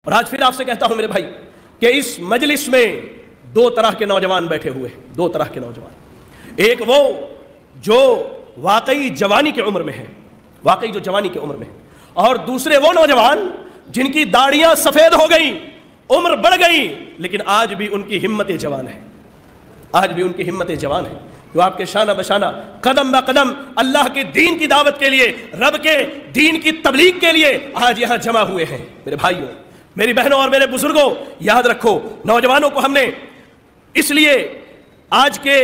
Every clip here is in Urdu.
اور آج پھر آپ سے کہتا ہوں میرے بھائی کہ اس مجلس میں دو طرح کے نوجوان بیٹھے ہوئے ہیں، دو طرح کے نوجوان۔ ایک وہ جو واقعی جوانی کی عمر میں ہے، واقعی جو جوانی کی عمر میں ہے، اور دوسرے وہ نوجوان جن کی داڑیاں سفید ہو گئیں، عمر بڑھ گئی، لیکن آج بھی ان کی ہمت جوان ہے، آج بھی ان کی ہمت جوان ہے، جو آپ کے شانہ بشانہ قدم با قدم اللہ کے دین کی دعوت کے لیے، رب کے دین کی تبلیغ کے لیے آج یہاں جمع ہوئے ہیں۔ میرے بھائیوں، میری بہنوں اور میرے بزرگوں، یاد رکھو، نوجوانوں کو ہم نے اس لیے آج کے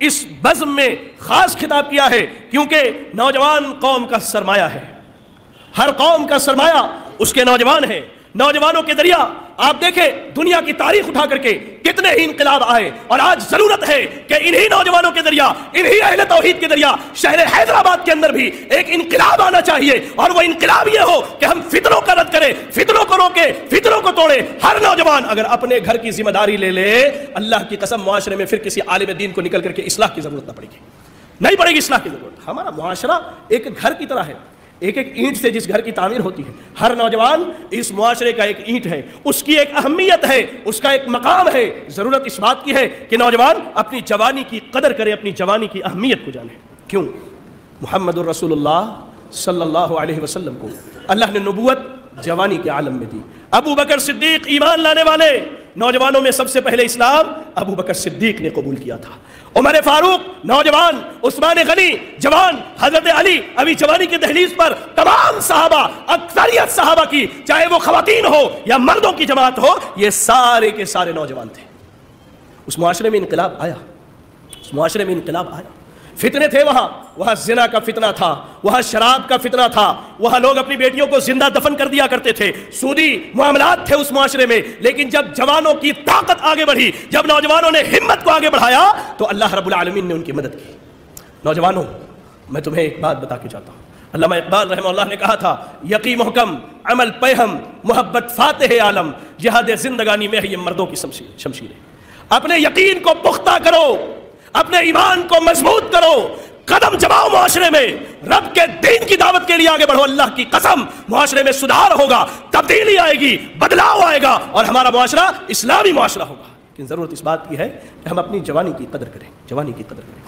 اس بزم میں خاص خطاب کیا ہے کیونکہ نوجوان قوم کا سرمایہ ہے، ہر قوم کا سرمایہ اس کے نوجوان ہیں۔ نوجوانوں کے ذریعہ آپ دیکھیں دنیا کی تاریخ اٹھا کر کے کتنے ہی انقلاب آئے، اور آج ضرورت ہے کہ انہی نوجوانوں کے ذریعہ، انہی اہل توحید کے ذریعہ شہر حیدرآباد کے اندر بھی ایک انقلاب آنا چاہیے، اور وہ انقلاب یہ ہو کہ ہم فتنوں کا رد کریں، فتنوں کو روکیں، فتنوں کو توڑیں۔ ہر نوجوان اگر اپنے گھر کی ذمہ داری لے لے، اللہ کی قسم معاشرے میں پھر کسی عالم دین کو نکل کر کے اصلاح کی ضرورت نہ پڑے گی، نہیں پڑے گی اصلاح کی ضرورت۔ ہمارا معاشرہ ایک گھر کی طرح ہے، ایک ایک اینٹ سے جس گھر کی تعمیر ہوتی ہے، ہر نوجوان اس معاشرے کا ایک اینٹ ہے، اس کی ایک اہمیت ہے، اس کا ایک مقام ہے۔ ضرورت اس بات کی ہے کہ نوجوان اپنی جوانی کی قدر کرے، اپنی جوانی کی اہمیت کو جانے۔ کیوں؟ محمد الرسول اللہ صلی اللہ علیہ وسلم کو اللہ نے نبوت جوانی کے عالم میں دی۔ ابو بکر صدیق ایمان لانے والے نوجوانوں میں سب سے پہلے اسلام ابو بکر صدیق نے قبول کیا تھا۔ عمر فاروق نوجوان، عثمان غنی جوان، حضرت علی ابھی جوانی کی دہلیز پر، تمام صحابہ، اکثریت صحابہ کی، چاہے وہ خواتین ہو یا مردوں کی جماعت ہو، یہ سارے کے سارے نوجوان تھے۔ اس معاشرے میں انقلاب آیا، اس معاشرے میں انقلاب آیا۔ فتنے تھے وہاں زنا کا فتنہ تھا، وہاں شراب کا فتنہ تھا، وہاں لوگ اپنی بیٹیوں کو زندہ دفن کر دیا کرتے تھے، سودی معاملات تھے اس معاشرے میں۔ لیکن جب جوانوں کی طاقت آگے بڑھی، جب نوجوانوں نے ہمت کو آگے بڑھایا، تو اللہ رب العالمین نے ان کی مدد کی۔ نوجوانوں، میں تمہیں ایک بات بتا کے جاتا ہوں، علامہ اقبال رحمہ اللہ نے کہا تھا، یقین محکم عمل پیہم محبت فاتح عالم، جہاد زندگانی میں ہے یہ مردوں کی شمشیریں۔ اپنے یقین کو پختہ کرو، اپنے ایمان کو مضبوط کرو، قدم جماؤ معاشرے میں، رب کے دین کی دعوت کے لیے آگے بڑھو۔ اللہ کی قسم معاشرے میں سدھار ہوگا، تبدیلی آئے گی، بدلاؤ آئے گا، اور ہمارا معاشرہ اسلامی معاشرہ ہوگا۔ لیکن ضرورت اس بات کی ہے کہ ہم اپنی جوانی کی قدر کریں، جوانی کی قدر کریں۔